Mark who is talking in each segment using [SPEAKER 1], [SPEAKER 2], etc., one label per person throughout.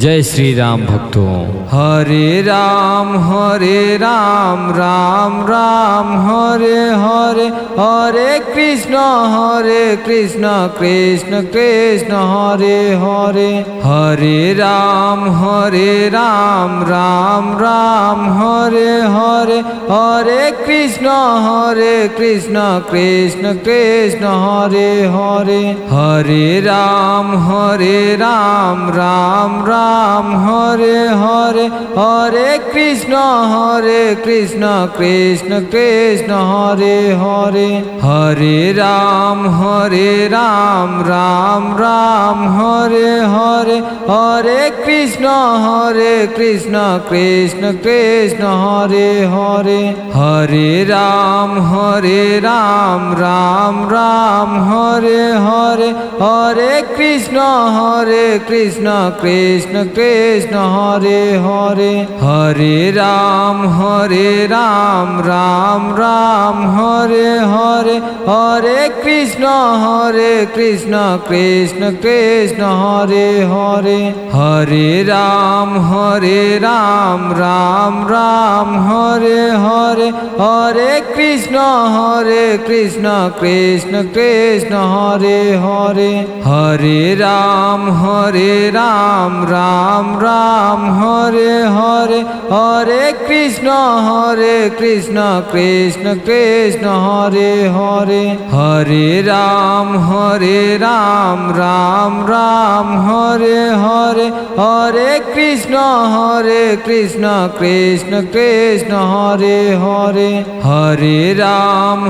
[SPEAKER 1] जय श्री राम भक्तों। हरे राम राम राम हरे हरे, हरे कृष्ण कृष्ण कृष्ण हरे हरे, हरे राम राम राम हरे हरे, हरे कृष्ण कृष्ण कृष्ण हरे हरे, हरे राम राम राम हरे हरे, हरे कृष्ण कृष्ण कृष्ण हरे हरे, हरे राम राम राम हरे हरे, हरे कृष्ण कृष्ण कृष्ण हरे हरे, हरे राम राम राम हरे हरे, हरे कृष्ण कृष्ण कृष्ण हरे हरे, हरे राम राम राम हरे हरे, हरे कृष्ण कृष्ण कृष्ण हरे हरे, हरे राम राम राम हरे हरे, हरे कृष्ण कृष्ण कृष्ण हरे हरे, हरे राम राम राम हरे हरे, हरे कृष्ण कृष्ण कृष्ण हरे हरे, हरे राम राम राम हरे हरे, हरे कृष्ण कृष्ण कृष्ण हरे हरे, हरे राम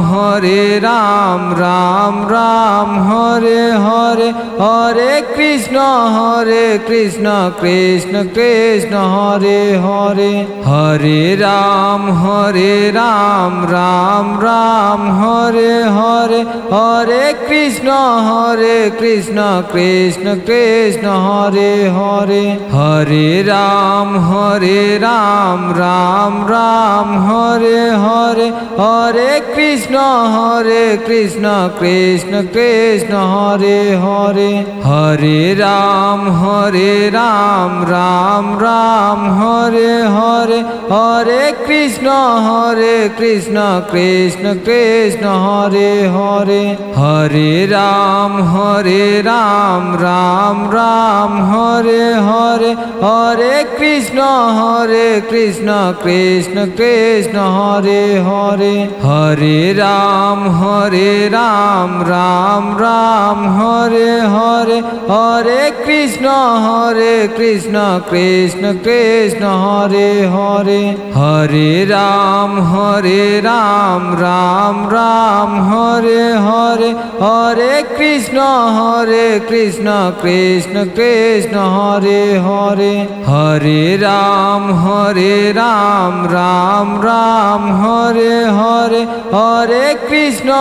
[SPEAKER 1] राम राम हरे हरे, हरे कृष्ण कृष्ण कृष्ण हरे हरे, हरे राम राम राम हरे हरे, हरे कृष्ण कृष्ण कृष्ण हरे हरे, हरे राम राम राम हरे हरे, हरे कृष्ण कृष्ण कृष्ण हरे हरे, हरे राम राम राम हरे हरे, हरे कृष्ण कृष्ण कृष्ण हरे हरे, हरे राम राम राम हरे हरे, हरे कृष्ण कृष्ण कृष्ण हरे हरे, हरे राम राम राम हरे हरे, हरे कृष्ण कृष्ण कृष्ण हरे हरे, हरे राम राम राम हरे हरे, हरे कृष्ण कृष्ण कृष्ण हरे हरे, हरे राम राम राम हरे हरे, हरे कृष्ण कृष्ण कृष्ण हरे हरे, हरे राम राम राम हरे हरे, हरे कृष्ण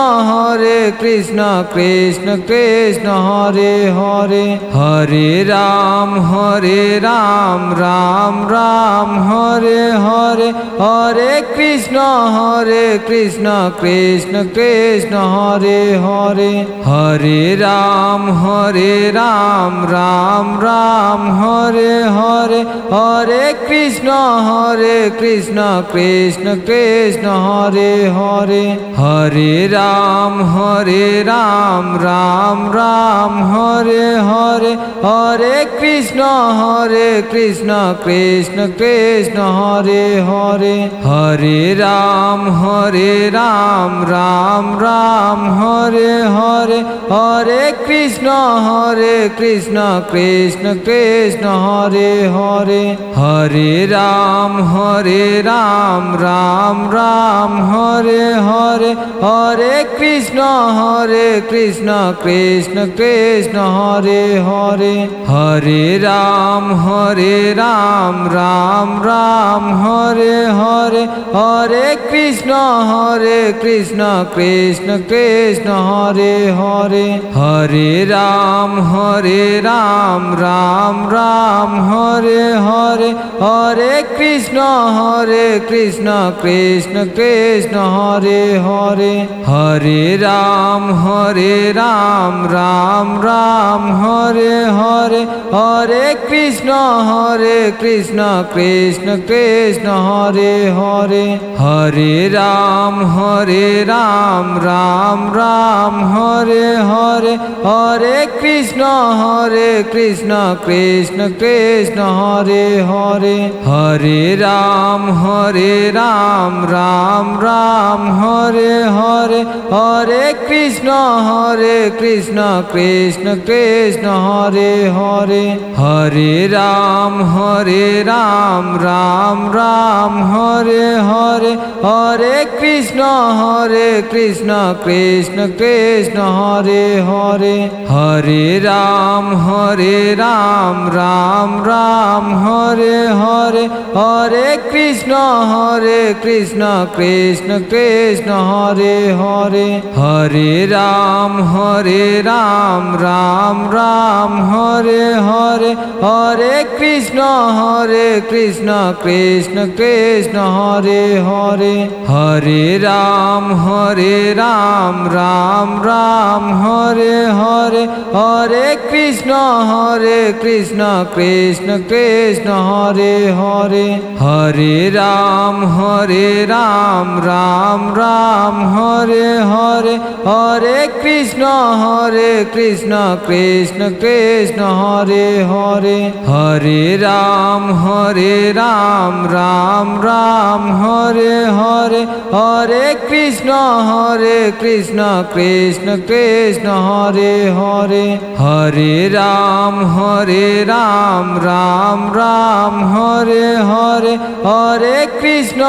[SPEAKER 1] कृष्ण कृष्ण हरे हरे, हरे राम राम राम हरे हरे, हरे कृष्ण कृष्ण कृष्ण हरे हरे, हरे राम राम राम हरे हरे, हरे कृष्ण कृष्ण कृष्ण हरे हरे, हरे राम राम राम हरे हरे, हरे कृष्ण कृष्ण कृष्ण हरे हरे, हरे राम राम राम हरे हरे, हरे कृष्ण कृष्ण कृष्ण हरे हरे, हरे राम राम राम हरे हरे, हरे कृष्ण कृष्ण कृष्ण हरे हरे, हरे राम राम राम हरे हरे, हरे कृष्ण कृष्ण कृष्ण हरे हरे, हरे राम राम राम हरे हरे, हरे কৃষ্ণ কৃষ্ণ কৃষ্ণ হরে হরে হরে রাম রাম রাম হরে হরে হরে কৃষ্ণ কৃষ্ণ কৃষ্ণ হরে হরে হরে রাম রাম রাম হরে হরে হরে কৃষ্ণ কৃষ্ণ কৃষ্ণ হরে হরে হরে রাম রাম রাম হরে হরে হরে কৃষ্ণ কৃষ্ণ কৃষ্ণ হরে হরে হরে রাম রাম রাম হরে হরে হরে কৃষ্ণ কৃষ্ণ কৃষ্ণ হরে হরে হরে রাম রাম রাম হরে হরে হরে কৃষ্ণ কৃষ্ণ কৃষ্ণ হরে হরে হরে রাম রাম রাম হরে হরে হরে কৃষ্ণ কৃষ্ণ কৃষ্ণ হরে হরে হরে রাম রাম রাম হরে হরে হরে কৃষ্ণ কৃষ্ণ কৃষ্ণ হরে হরে হরে রাম রাম রাম হরে হরে হরে কৃষ্ণ কৃষ্ণ কৃষ্ণ হরে হরে হরে রাম রাম রাম হরে হরে হরে কৃষ্ণ কৃষ্ণ কৃষ্ণ হরে হরে হরে রাম রাম রাম হরে হরে হরে কৃষ্ণ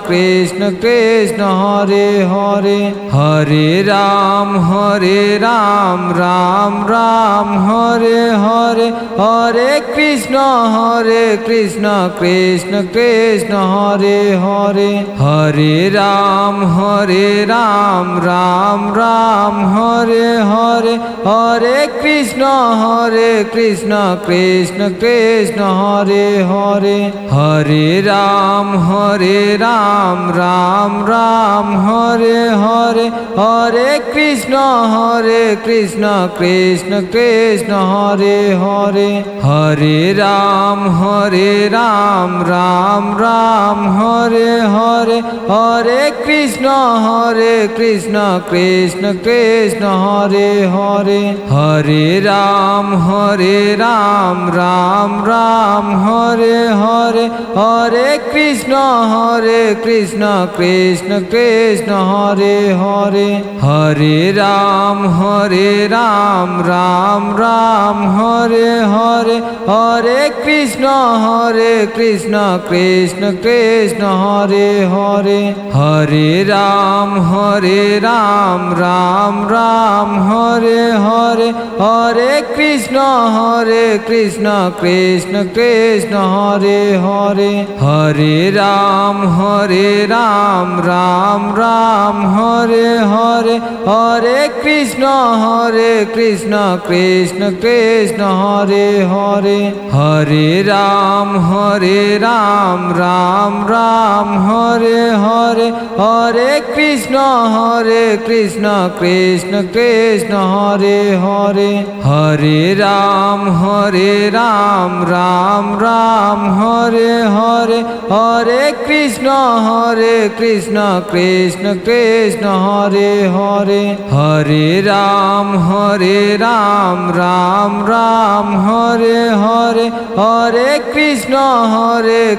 [SPEAKER 1] কৃষ্ণ কৃষ্ণ হরে হরে হরে রাম রাম রাম হরে হরে হরে কৃষ্ণ কৃষ্ণ কৃষ্ণ হরে হরে হরে রাম রাম রাম হরে হরে হরে কৃষ্ণ কৃষ্ণ কৃষ্ণ হরে হরে হরে রাম রাম রাম হরে হরে হরে কৃষ্ণ কৃষ্ণ কৃষ্ণ হরে হরে হরে রাম রাম রাম হরে হরে হরে কৃষ্ণ কৃষ্ণ কৃষ্ণ হরে হরে হরে রাম রাম রাম হরে হরে হরে কৃষ্ণ কৃষ্ণ কৃষ্ণ হরে হরে হরে রাম রাম রাম হরে হরে হরে কৃষ্ণ কৃষ্ণ কৃষ্ণ হরে হরে হরে রাম রাম রাম হরে হরে হরে কৃষ্ণ কৃষ্ণ কৃষ্ণ হরে হরে হরে রাম রাম রাম হরে হরে হরে কৃষ্ণ কৃষ্ণ কৃষ্ণ হরে হরে হরে রাম রাম রাম হরে হরে হরে কৃষ্ণ কৃষ্ণ কৃষ্ণ হরে হরে হরে রাম রাম রাম হরে হরে হরে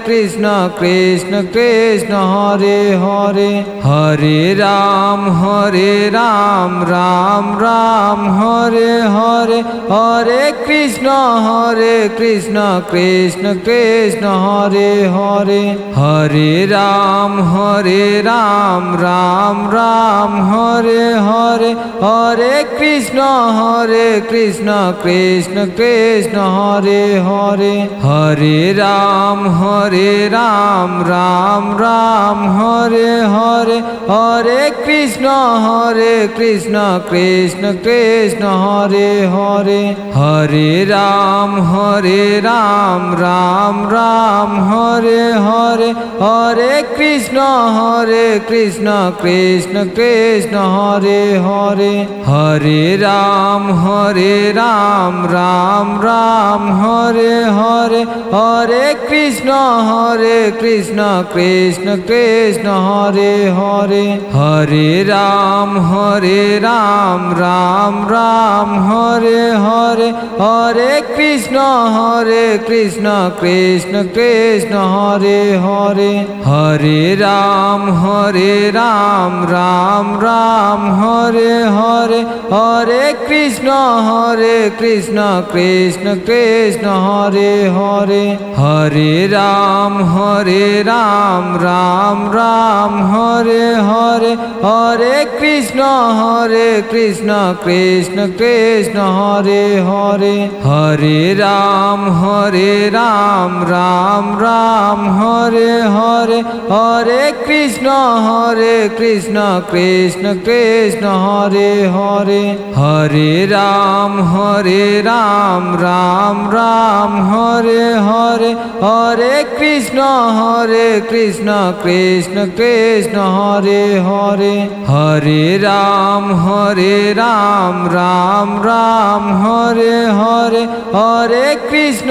[SPEAKER 1] কৃষ্ণ কৃষ্ণ কৃষ্ণ হরে হরে হরে রাম রাম রাম হরে হরে হরে কৃষ্ণ কৃষ্ণ কৃষ্ণ হরে হরে হরে রাম রাম রাম হরে হরে হরে কৃষ্ণ কৃষ্ণ কৃষ্ণ হরে হরে হরে রাম রাম রাম হরে হরে হরে কৃষ্ণ কৃষ্ণ কৃষ্ণ হরে হরে হরে রাম রাম রাম হরে হরে হরে কৃষ্ণ কৃষ্ণ কৃষ্ণ হরে হরে হরে রাম রাম রাম হরে হরে হরে কৃষ্ণ কৃষ্ণ কৃষ্ণ হরে হরে হরে রাম রাম রাম হরে হরে হরে কৃষ্ণ কৃষ্ণ কৃষ্ণ হরে হরে হরে রাম রাম রাম হরে হরে হরে কৃষ্ণ কৃষ্ণ কৃষ্ণ হরে হরে হরে রাম রাম রাম হরে হরে হরে কৃষ্ণ কৃষ্ণ কৃষ্ণ হরে হরে হরে রাম রাম রাম হরে হরে হরে কৃষ্ণ কৃষ্ণ কৃষ্ণ হরে হরে হরে রাম রাম রাম হরে হরে হরে কৃষ্ণ কৃষ্ণ কৃষ্ণ হরে হরে হরে রাম রাম রাম হরে হরে হরে কৃষ্ণ কৃষ্ণ কৃষ্ণ হরে হরে হরে রাম রাম রাম হরে হরে হরে কৃষ্ণ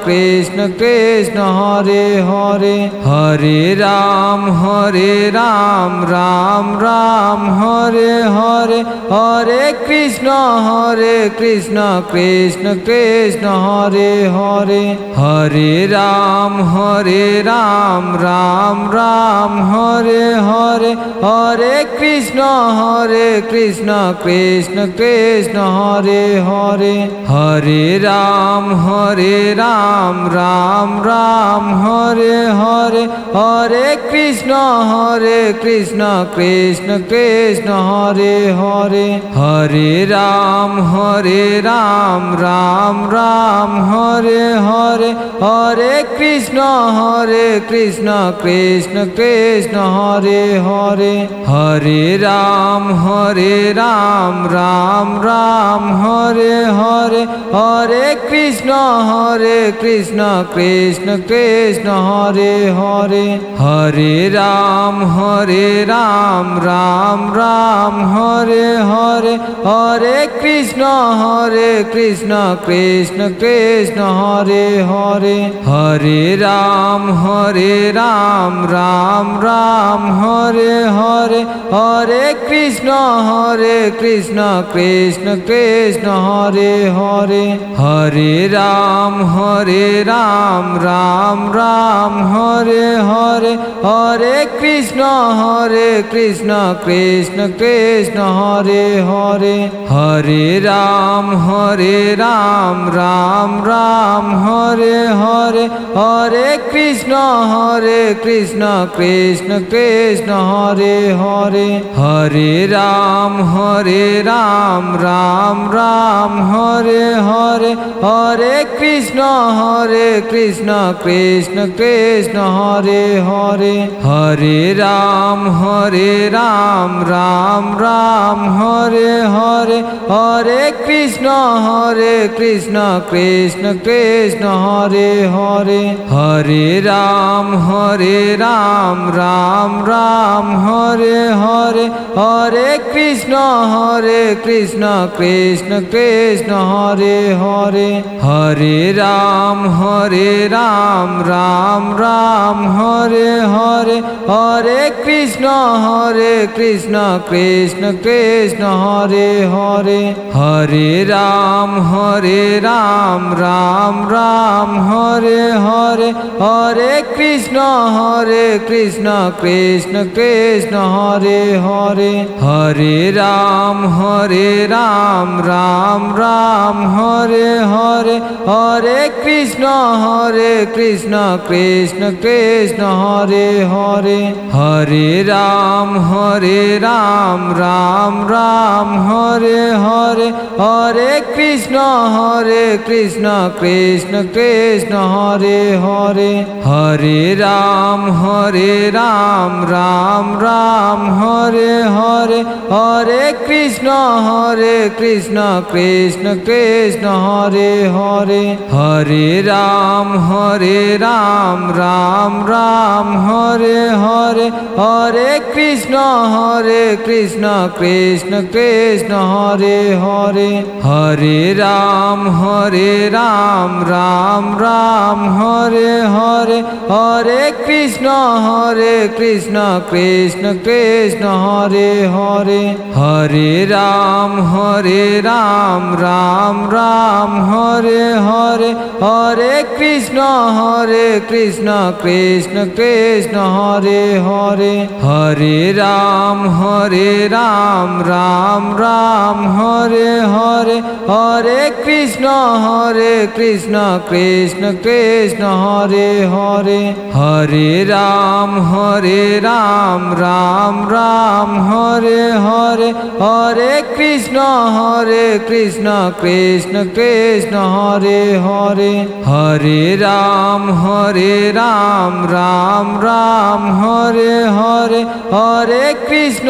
[SPEAKER 1] কৃষ্ণ কৃষ্ণ হরে হরে হরে রাম রাম রাম হরে হরে হরে কৃষ্ণ কৃষ্ণ কৃষ্ণ হরে হরে হরে রাম রাম রাম হরে হরে হরে কৃষ্ণ কৃষ্ণ কৃষ্ণ হরে হরে হরে রাম রাম রাম হরে হরে হরে কৃষ্ণ কৃষ্ণ কৃষ্ণ হরে হরে হরে রাম রাম রাম হরে হরে হরে কৃষ্ণ কৃষ্ণ কৃষ্ণ হরে হরে হরে রাম রাম রাম হরে হরে হরে কৃষ্ণ কৃষ্ণ কৃষ্ণ হরে হরে হরে রাম রাম রাম হরে হরে হরে কৃষ্ণ কৃষ্ণ কৃষ্ণ হরে হরে হরে রাম রাম রাম হরে হরে হরে কৃষ্ণ কৃষ্ণ কৃষ্ণ হরে হরে হরে রাম রাম রাম হরে হরে হরে কৃষ্ণ কৃষ্ণ কৃষ্ণ হরে হরে হরে রাম রাম রাম হরে হরে হরে কৃষ্ণ কৃষ্ণ কৃষ্ণ হরে হরে হরে রাম রাম রাম হরে হরে হরে কৃষ্ণ কৃষ্ণ কৃষ্ণ হরে হরে হরে রাম রাম রাম হরে হরে হরে কৃষ্ণ কৃষ্ণ কৃষ্ণ হরে হরে হরে রাম রাম রাম হরে হরে হরে কৃষ্ণ কৃষ্ণ কৃষ্ণ হরে হরে হরে রাম রাম রাম হরে হরে হরে কৃষ্ণ কৃষ্ণ কৃষ্ণ হরে হরে হরে রাম রাম রাম হরে হরে হরে কৃষ্ণ কৃষ্ণ কৃষ্ণ হরে হরে হরে রাম রাম রাম হরে হরে হরে কৃষ্ণ কৃষ্ণ কৃষ্ণ হরে হরে হরে রাম রাম রাম হরে হরে হরে কৃষ্ণ কৃষ্ণ কৃষ্ণ হরে হরে হরে রাম রাম রাম হরে হরে হরে কৃষ্ণ কৃষ্ণ কৃষ্ণ হরে হরে হরে হরে রাম রাম রাম হরে হরে হরে কৃষ্ণ কৃষ্ণ কৃষ্ণ হরে হরে হরে রাম রাম রাম হরে হরে হরে কৃষ্ণ কৃষ্ণ কৃষ্ণ হরে হরে হরে রাম রাম রাম হরে হরে হরে কৃষ্ণ কৃষ্ণ কৃষ্ণ হরে হরে হরে রাম রাম রাম হরে হরে হরে কৃষ্ণ কৃষ্ণ কৃষ্ণ হরে হরে হরে রাম রাম রাম হরে হরে হরে কৃষ্ণ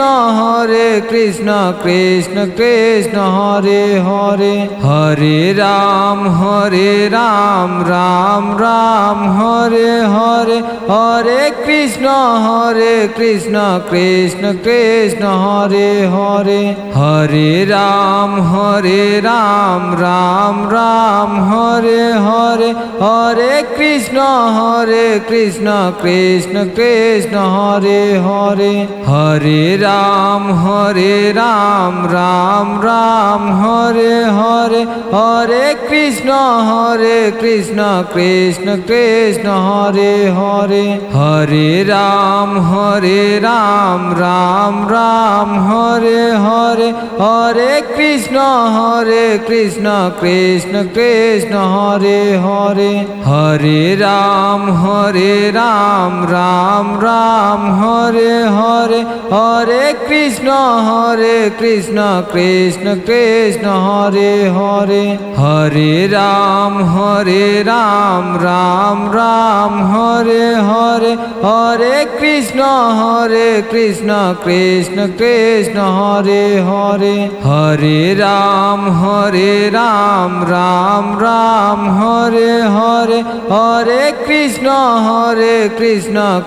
[SPEAKER 1] কৃষ্ণ কৃষ্ণ হরে হরে হরে রাম রাম রাম হরে হরে হরে কৃষ্ণ কৃষ্ণ কৃষ্ণ হরে হরে হরে রাম রাম রাম হরে হরে হরে কৃষ্ণ কৃষ্ণ কৃষ্ণ হরে হরে হরে রাম রাম রাম হরে হরে হরে কৃষ্ণ কৃষ্ণ কৃষ্ণ হরে হরে হরে রাম রাম রাম হরে হরে হরে কৃষ্ণ কৃষ্ণ কৃষ্ণ হরে হরে হরে রাম রাম রাম হরে হরে হরে কৃষ্ণ কৃষ্ণ কৃষ্ণ হরে হরে হরে রাম রাম রাম হরে হরে হরে কৃষ্ণ কৃষ্ণ কৃষ্ণ হরে হরে হরে রাম রাম রাম হরে হরে হরে কৃষ্ণ কৃষ্ণ কৃষ্ণ হরে হরে হরে রাম রাম রাম হরে হরে হরে কৃষ্ণ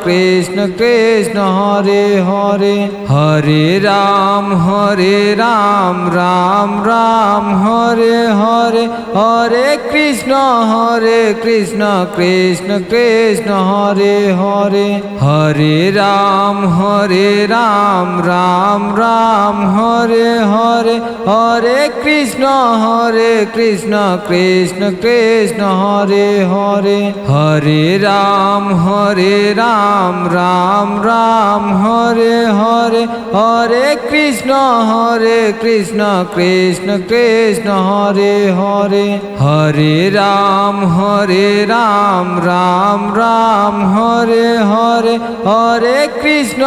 [SPEAKER 1] কৃষ্ণ কৃষ্ণ হরে হরে হরে রাম রাম রাম হরে হরে হরে কৃষ্ণ কৃষ্ণ কৃষ্ণ হরে হরে হরে রাম রাম রাম হরে হরে হরে কৃষ্ণ কৃষ্ণ কৃষ্ণ হরে হরে হরে রাম রাম রাম হরে হরে হরে কৃষ্ণ কৃষ্ণ কৃষ্ণ হরে হরে হরে রাম রাম রাম হরে হরে হরে কৃষ্ণ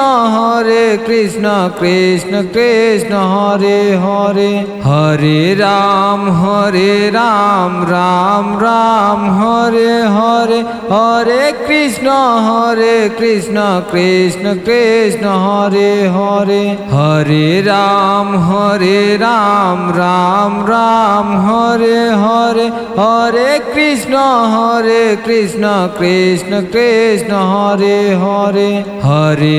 [SPEAKER 1] কৃষ্ণ কৃষ্ণ হরে হরে হরে রাম রাম রাম হরে হরে হরে কৃষ্ণ কৃষ্ণ কৃষ্ণ হরে হরে হরে রাম রাম রাম হরে হরে হরে কৃষ্ণ কৃষ্ণ কৃষ্ণ হরে হরে হরে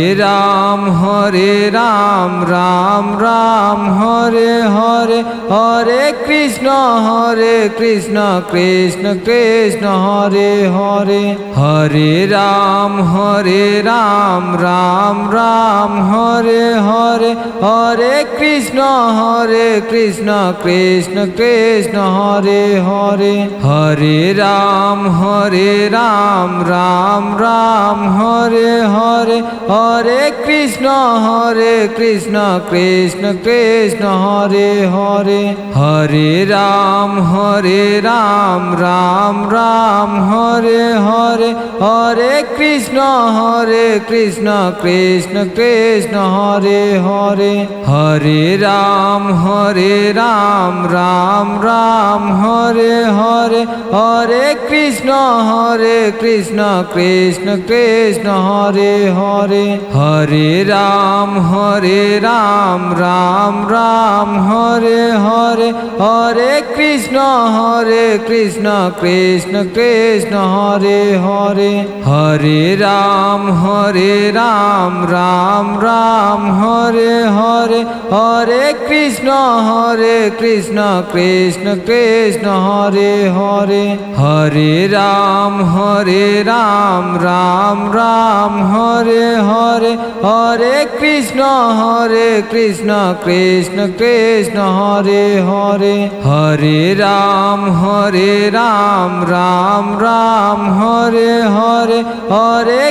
[SPEAKER 1] রাম রাম রাম হরে হরে হরে কৃষ্ণ কৃষ্ণ কৃষ্ণ হরে হরে হরে রাম রাম রাম হরে হরে হরে কৃষ্ণ কৃষ্ণ কৃষ্ণ হরে হরে হরে রাম রাম রাম হরে হরে হরে কৃষ্ণ কৃষ্ণ কৃষ্ণ হরে হরে হরে রাম রাম রাম হরে হরে হরে কৃষ্ণ কৃষ্ণ কৃষ্ণ হরে হরে হরে রাম রাম রাম হরে হরে হরে কৃষ্ণ কৃষ্ণ কৃষ্ণ হরে হরে হরে রাম রাম রাম হরে হরে হরে কৃষ্ণ হরে কৃষ্ণ কৃষ্ণ কৃষ্ণ হরে হরে হরে রাম রাম রাম হরে হরে হরে কৃষ্ণ কৃষ্ণ কৃষ্ণ হরে হরে হরে রাম রাম রাম হরে হরে হরে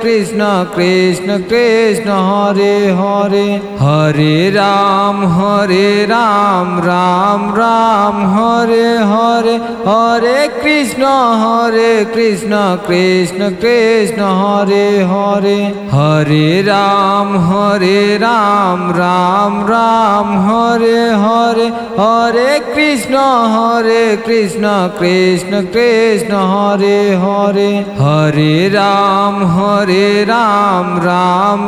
[SPEAKER 1] কৃষ্ণ কৃষ্ণ কৃষ্ণ হরে হরে হরে রাম রাম রাম হরে হরে হরে কৃষ্ণ কৃষ্ণ কৃষ্ণ হরে হরে হরে রাম রাম রাম হরে হরে হরে কৃষ্ণ কৃষ্ণ কৃষ্ণ হরে হরে হরে রাম রাম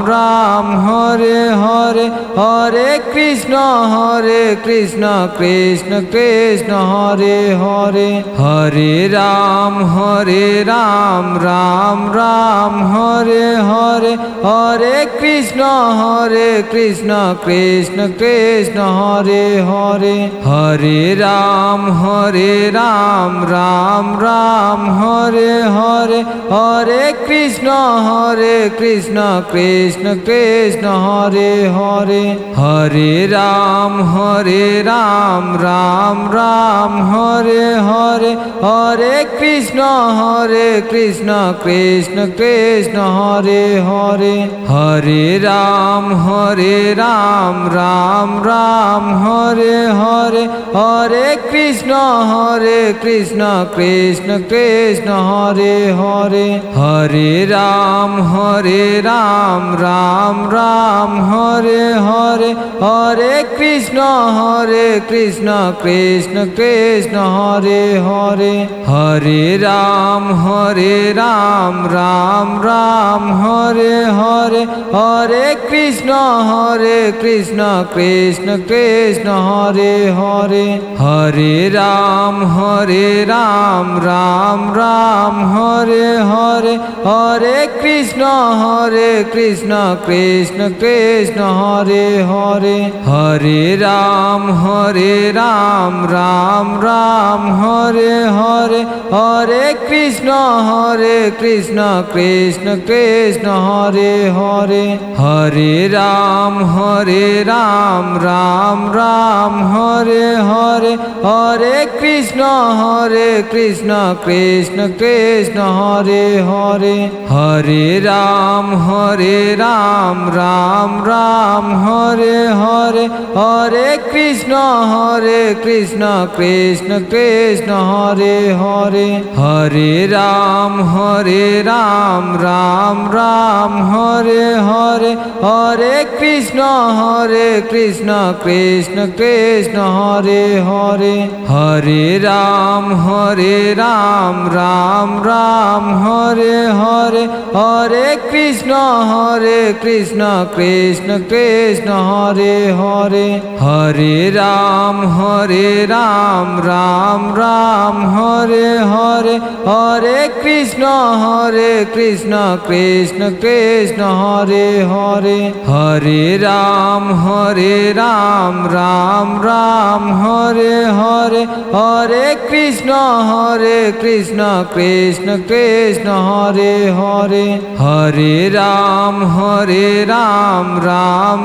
[SPEAKER 1] রাম হরে হরে হরে কৃষ্ণ কৃষ্ণ কৃষ্ণ হরে হরে হরে রাম রাম রাম হরে হরে হরে কৃষ্ণ কৃষ্ণ কৃষ্ণ হরে হরে হরে রাম রাম রাম হরে হরে হরে কৃষ্ণ কৃষ্ণ কৃষ্ণ হরে হরে হরে রাম রাম রাম হরে হরে হরে কৃষ্ণ কৃষ্ণ কৃষ্ণ হরে হরে হরে রাম রাম রাম হরে হরে হরে কৃষ্ণ কৃষ্ণ কৃষ্ণ হরে হরে হরে রাম রাম রাম হরে হরে হরে কৃষ্ণ কৃষ্ণ কৃষ্ণ হরে হরে হরে রাম রাম রাম হরে হরে হরে কৃষ্ণ কৃষ্ণ কৃষ্ণ হরে হরে হরে রাম রাম রাম হরে হরে হরে কৃষ্ণ কৃষ্ণ কৃষ্ণ হরে হরে হরে রাম রাম রাম হরে হরে হরে কৃষ্ণ কৃষ্ণ কৃষ্ণ হরে হরে হরে রাম রাম রাম হরে হরে হরে কৃষ্ণ কৃষ্ণ কৃষ্ণ হরে হরে হরে রাম রাম রাম হরে হরে হরে কৃষ্ণ কৃষ্ণ কৃষ্ণ হরে হরে হরে রাম রাম রাম হরে হরে হরে কৃষ্ণ কৃষ্ণ কৃষ্ণ হরে হরে হরে রাম রাম রাম হরে হরে হরে কৃষ্ণ কৃষ্ণ কৃষ্ণ হরে হরে হরে রাম রাম রাম হরে হরে হরে কৃষ্ণ কৃষ্ণ কৃষ্ণ হরে হরে হরে রাম রাম রাম হরে হরে হরে কৃষ্ণ কৃষ্ণ কৃষ্ণ হরে হরে হরে রাম রাম রাম হরে হরে হরে কৃষ্ণ কৃষ্ণ কৃষ্ণ হরে হরে হরে রাম রাম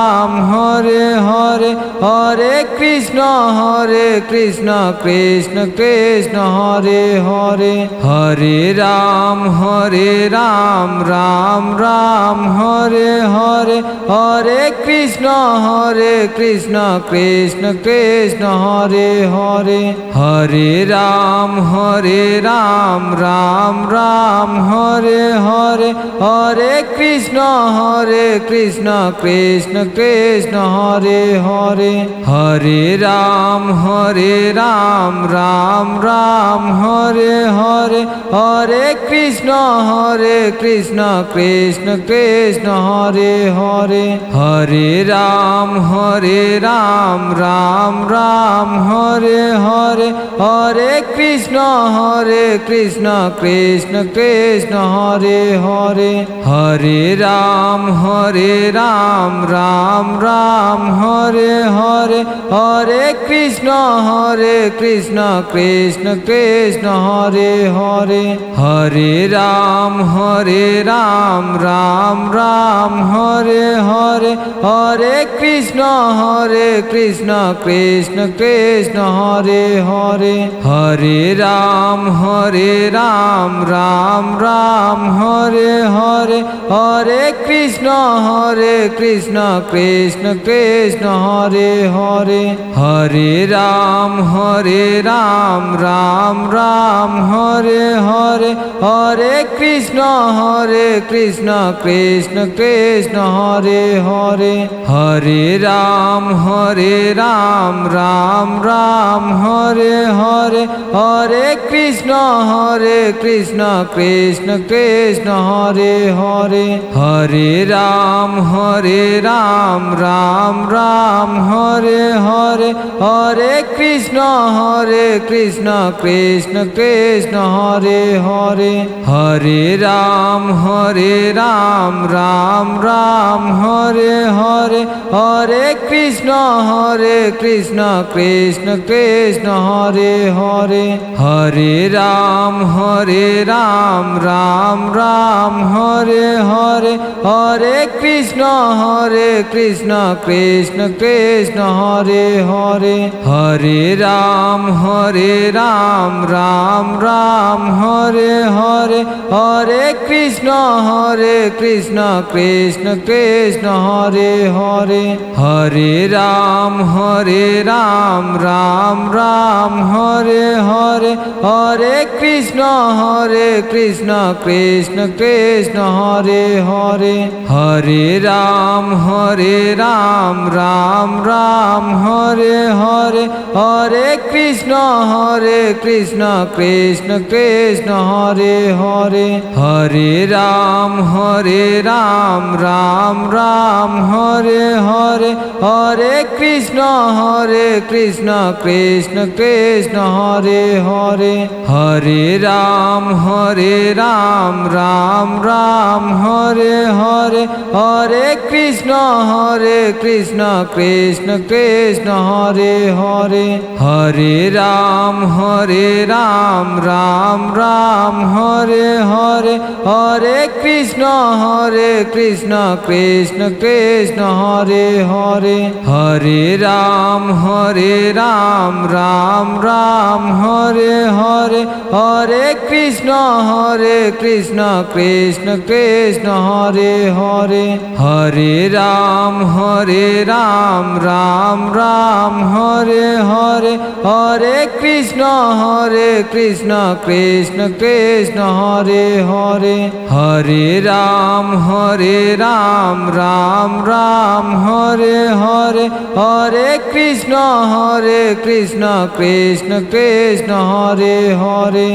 [SPEAKER 1] রাম হরে হরে হরে কৃষ্ণ কৃষ্ণ কৃষ্ণ হরে হরে হরে রাম রাম রাম হরে হরে হরে কৃষ্ণ কৃষ্ণ কৃষ্ণ হরে হরে হরে রাম রাম রাম হরে হরে হরে কৃষ্ণ কৃষ্ণ কৃষ্ণ হরে হরে হরে রাম রাম রাম হরে হরে হরে কৃষ্ণ কৃষ্ণ কৃষ্ণ হরে হরে হরে রাম রাম রাম রাম হরে হরে হরে কৃষ্ণ কৃষ্ণ কৃষ্ণ হরে হরে হরে রাম রাম রাম হরে হরে হরে কৃষ্ণ কৃষ্ণ কৃষ্ণ হরে হরে হরে রাম রাম রাম হরে হরে হরে কৃষ্ণ কৃষ্ণ কৃষ্ণ হরে হরে হরে রাম রাম রাম হরে হরে হরে কৃষ্ণ কৃষ্ণ কৃষ্ণ হরে হরে হরে রাম রাম রাম হরে হরে হরে কৃষ্ণ কৃষ্ণ কৃষ্ণ হরে হরে হরে রাম রাম রাম হরে হরে হরে কৃষ্ণ কৃষ্ণ কৃষ্ণ হরে হরে হরে রাম রাম রাম হরে হরে হরে কৃষ্ণ কৃষ্ণ কৃষ্ণ হরে হরে হরে রাম রাম রাম হরে হরে হরে কৃষ্ণ কৃষ্ণ কৃষ্ণ হরে হরে হরে রাম রাম রাম হরে হরে হরে কৃষ্ণ কৃষ্ণ কৃষ্ণ হরে হরে হরে রাম রাম রাম হরে হরে হরে কৃষ্ণ কৃষ্ণ কৃষ্ণ হরে হরে হরে রাম রাম রাম হরে হরে হরে কৃষ্ণ কৃষ্ণ কৃষ্ণ হরে হরে হরে রাম রাম রাম হরে হরে হরে কৃষ্ণ কৃষ্ণ কৃষ্ণ হরে হরে হরে রাম রাম রাম হরে হরে হরে কৃষ্ণ কৃষ্ণ কৃষ্ণ হরে হরে হরে রাম রাম রাম হরে হরে হরে কৃষ্ণ কৃষ্ণ কৃষ্ণ হরে হরে হরে রাম রাম রাম হরে হরে হরে কৃষ্ণ কৃষ্ণ কৃষ্ণ হরে হরে হরে রাম রাম রাম হরে হরে হরে কৃষ্ণ কৃষ্ণ কৃষ্ণ হরে হরে হরে রাম রাম রাম হরে হরে হরে কৃষ্ণ কৃষ্ণ কৃষ্ণ হরে হরে হরে রাম রাম রাম হরে হরে হরে কৃষ্ণ কৃষ্ণ কৃষ্ণ হরে হরে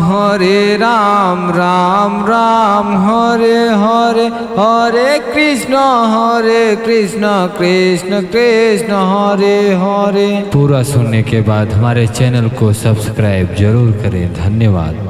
[SPEAKER 1] হরে রাম রাম রাম হরে হরে হরে কৃষ্ণ কৃষ্ণ কৃষ্ণ हरे हरे।
[SPEAKER 2] पूरा सुनने के बाद हमारे चैनल को सब्सक्राइब जरूर करें। धन्यवाद।